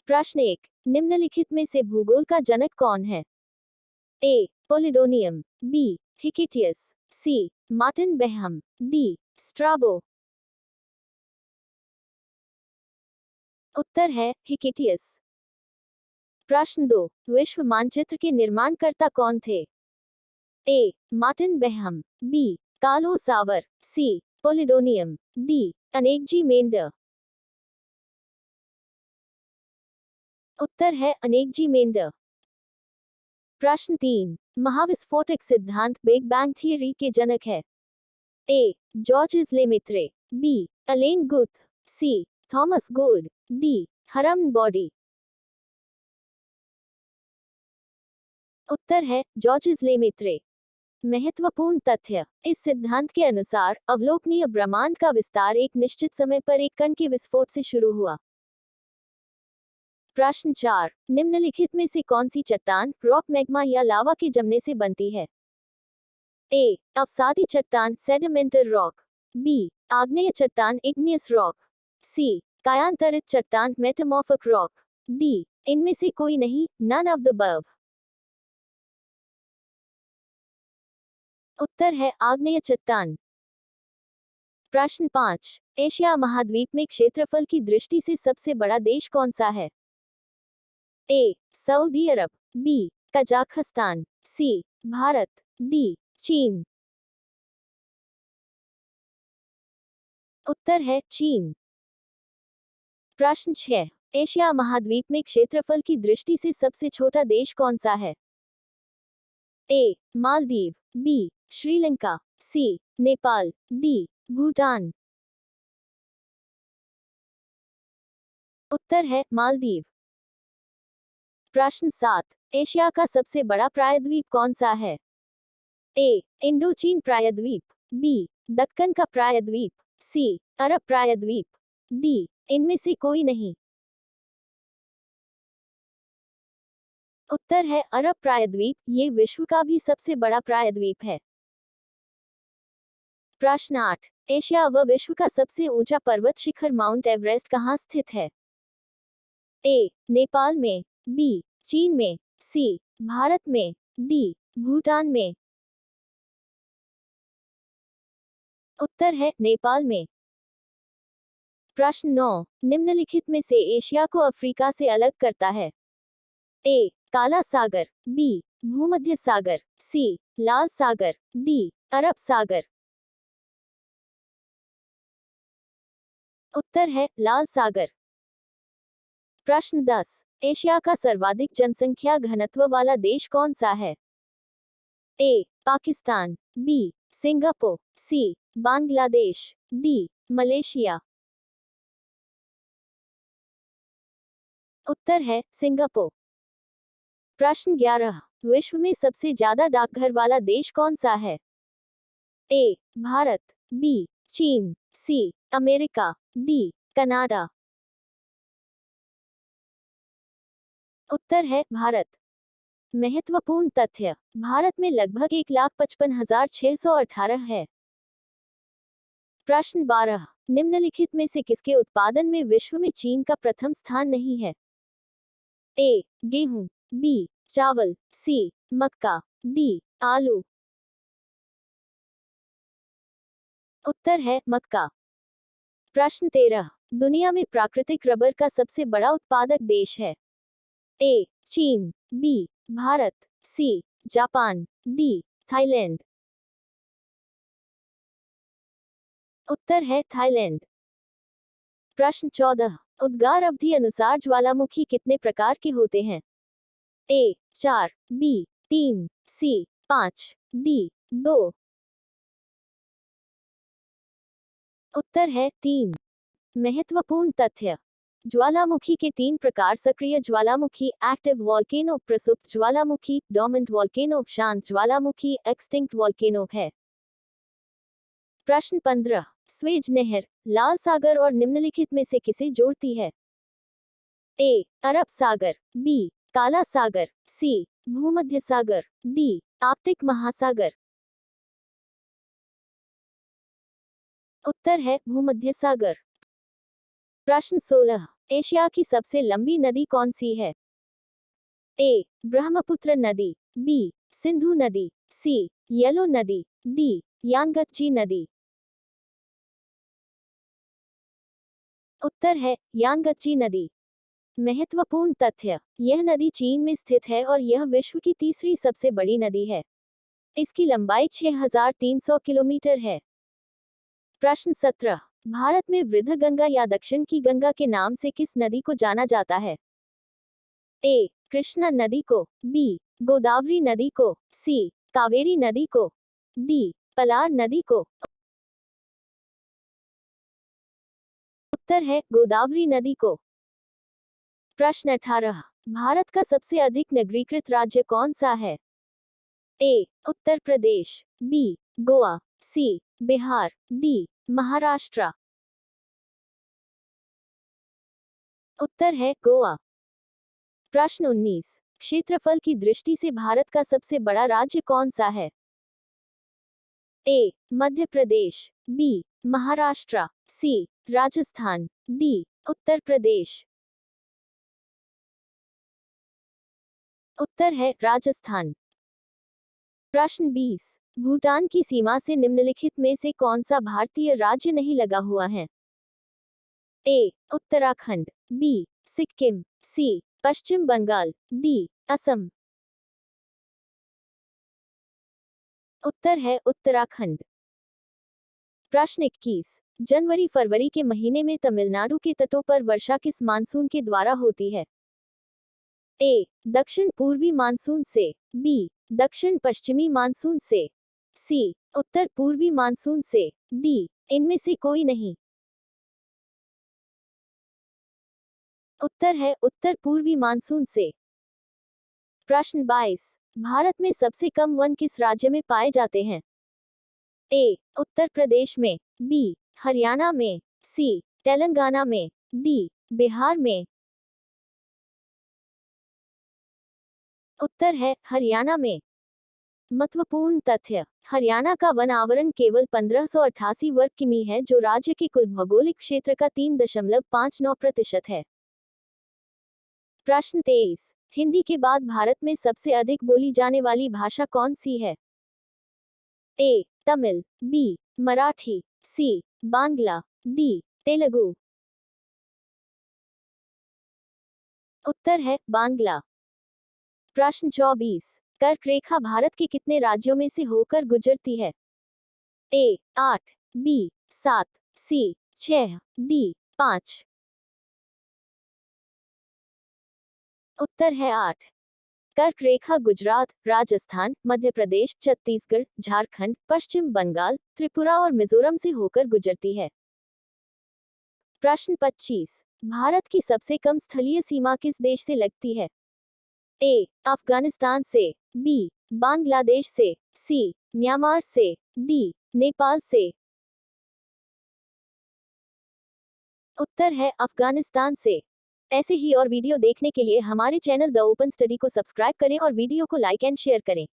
प्रश्न 1, निम्नलिखित में से भूगोल का जनक कौन है? A. Posidonius, B. Hecataeus, C. Martin Behaim, D. Strabo. उत्तर है हिकिटियस। प्रश्न 2, विश्व मानचित्र के निर्माणकर्ता कौन थे? A. Martin Behaim, B. Carl Sauer, C. Posidonius, D. Anaximander. उत्तर है अनेकजी मेंडर। प्रश्न 3, महाविस्फोटक सिद्धांत बिग बैंग थियरी के जनक है? A. Georges Lemaitre, B. Alan Guth, C. Thomas Gold, D. Hermann Bondi. उत्तर है जॉर्ज लेमित्रे। महत्वपूर्ण तथ्य, इस सिद्धांत के अनुसार अवलोकनीय ब्रह्मांड का विस्तार एक निश्चित समय पर एक कण के विस्फोट से शुरू हुआ। प्रश्न 4, निम्नलिखित में से कौन सी चट्टान रॉक मैग्मा या लावा के जमने से बनती है? ए. अवसादी चट्टान सेडिमेंटल रॉक, बी. आग्नेय चट्टान इग्नियस रॉक, सी. कायांतरित चट्टान मेटामॉर्फिक रॉक, डी. इनमें से कोई नहीं, नन ऑफ द अबव। उत्तर है आग्नेय चट्टान। प्रश्न 5, एशिया महाद्वीप में क्षेत्रफल की दृष्टि से सबसे बड़ा देश कौन सा है? ए. सऊदी अरब, बी. कजाखस्तान, सी. भारत, डी. चीन। उत्तर है चीन। प्रश्न 6, एशिया महाद्वीप में क्षेत्रफल की दृष्टि से सबसे छोटा देश कौन सा है? ए. मालदीव, बी. श्रीलंका, सी. नेपाल, डी. भूटान। उत्तर है मालदीव। प्रश्न 7, एशिया का सबसे बड़ा प्रायद्वीप कौन सा है? ए. इंडोचीन प्रायद्वीप, बी. दक्कन का प्रायद्वीप, सी. अरब प्रायद्वीप, डी. इनमें से कोई नहीं। उत्तर है अरब प्रायद्वीप, ये विश्व का भी सबसे बड़ा प्रायद्वीप है। प्रश्न 8, एशिया व विश्व का सबसे ऊंचा पर्वत शिखर माउंट एवरेस्ट कहाँ स्थित है? ए. नेपाल में, बी. चीन में, सी. भारत में, डी. भूटान में। उत्तर है नेपाल में। प्रश्न 9, निम्नलिखित में से एशिया को अफ्रीका से अलग करता है? ए. काला सागर, बी. भूमध्य सागर, सी. लाल सागर, डी. अरब सागर। उत्तर है लाल सागर। प्रश्न 10, एशिया का सर्वाधिक जनसंख्या घनत्व वाला देश कौन सा है? ए. पाकिस्तान, बी. सिंगापुर, सी. बांग्लादेश, डी. मलेशिया। उत्तर है सिंगापुर। प्रश्न 11, विश्व में सबसे ज्यादा डाकघर वाला देश कौन सा है? ए. भारत, बी. चीन, सी. America, D. कनाडा। उत्तर है भारत। महत्वपूर्ण तथ्य, भारत में लगभग 1,55,618 है। प्रश्न 12, निम्नलिखित में से किसके उत्पादन में विश्व में चीन का प्रथम स्थान नहीं है? ए. गेहूं, बी. चावल, सी. मक्का, डी. आलू। उत्तर है मक्का। प्रश्न 13, दुनिया में प्राकृतिक रबर का सबसे बड़ा उत्पादक देश है? ए. चीन, B. Bharat, C. Japan, D. Thailand. उत्तर है थाईलैंड। प्रश्न 14, उद्गार अवधि अनुसार ज्वालामुखी कितने प्रकार के होते हैं? ए. 4, बी. 3, सी. 5, डी. 2। उत्तर है 3। महत्वपूर्ण तथ्य, ज्वालामुखी के 3 प्रकार सक्रिय ज्वालामुखी एक्टिव वॉल्केनो, प्रसुप्त ज्वालामुखी डोर्मेंट वॉल्केनो, शांत ज्वालामुखी एक्सटिंक्ट वॉल्केनो है। प्रश्न 15, स्वेज नहर लाल सागर और निम्नलिखित में से किसे जोड़ती है? ए. अरब सागर, बी. काला सागर, सी. भूमध्य सागर, डी. आर्कटिक महासागर। उत्तर है भूमध्य सागर। प्रश्न 16। एशिया की सबसे लंबी नदी कौन सी है? ए. ब्रह्मपुत्र नदी, बी. सिंधु नदी, सी. येलो नदी, डी. यांगत्ची नदी। उत्तर है यांगत्ची नदी। महत्वपूर्ण तथ्य, यह नदी चीन में स्थित है और यह विश्व की तीसरी सबसे बड़ी नदी है। इसकी लंबाई 6300 किलोमीटर है। प्रश्न 17। भारत में वृद्ध गंगा या दक्षिण की गंगा के नाम से किस नदी को जाना जाता है? ए. कृष्णा नदी को, बी. गोदावरी नदी को, सी. कावेरी नदी को, डी. पलार नदी को। उत्तर है गोदावरी नदी को। प्रश्न 18। भारत का सबसे अधिक नगरीकृत राज्य कौन सा है? ए. उत्तर प्रदेश, बी. गोवा, सी. बिहार, डी. महाराष्ट्र। उत्तर है गोवा। प्रश्न 19। क्षेत्रफल की दृष्टि से भारत का सबसे बड़ा राज्य कौन सा है? ए. मध्य प्रदेश, बी. महाराष्ट्र, सी. राजस्थान, डी. उत्तर प्रदेश। उत्तर है राजस्थान। प्रश्न 20। भूटान की सीमा से निम्नलिखित में से कौन सा भारतीय राज्य नहीं लगा हुआ है? ए. उत्तराखंड, बी. सिक्किम, सी. पश्चिम बंगाल, डी. असम। उत्तर है उत्तराखंड। प्रश्न 21। जनवरी फरवरी के महीने में तमिलनाडु के तटों पर वर्षा किस मानसून के द्वारा होती है? ए. दक्षिण पूर्वी मानसून से, बी. दक्षिण पश्चिमी मानसून से, सी. उत्तर पूर्वी मानसून से, डी. इनमें से कोई नहीं। उत्तर है उत्तर पूर्वी मानसून से। प्रश्न 22। भारत में सबसे कम वन किस राज्य में पाए जाते हैं? ए. उत्तर प्रदेश में, बी. हरियाणा में, सी. तेलंगाना में, डी. बिहार में। उत्तर है हरियाणा में। महत्वपूर्ण तथ्य, हरियाणा का वन आवरण केवल 1588 वर्ग किमी है जो राज्य के कुल भौगोलिक क्षेत्र का 3.59% है। प्रश्न 23। हिंदी के बाद भारत में सबसे अधिक बोली जाने वाली भाषा कौन सी है? ए. तमिल, बी. मराठी, सी. बांग्ला, डी. तेलुगु। उत्तर है बांग्ला। प्रश्न 24। कर्क रेखा भारत के कितने राज्यों में से होकर गुजरती है? ए. 8, बी. 7, सी. 6, डी. 5। उत्तर है 8। कर्क रेखा गुजरात, राजस्थान, मध्य प्रदेश, छत्तीसगढ़, झारखंड, पश्चिम बंगाल, त्रिपुरा और मिजोरम से होकर गुजरती है। प्रश्न 25। भारत की सबसे कम स्थलीय सीमा किस देश से लगती है? ए. अफगानिस्तान से, बी. बांग्लादेश से, सी. म्यांमार से, डी. नेपाल से। उत्तर है अफगानिस्तान से। ऐसे ही और वीडियो देखने के लिए हमारे चैनल द ओपन स्टडी को सब्सक्राइब करें और वीडियो को लाइक एंड शेयर करें।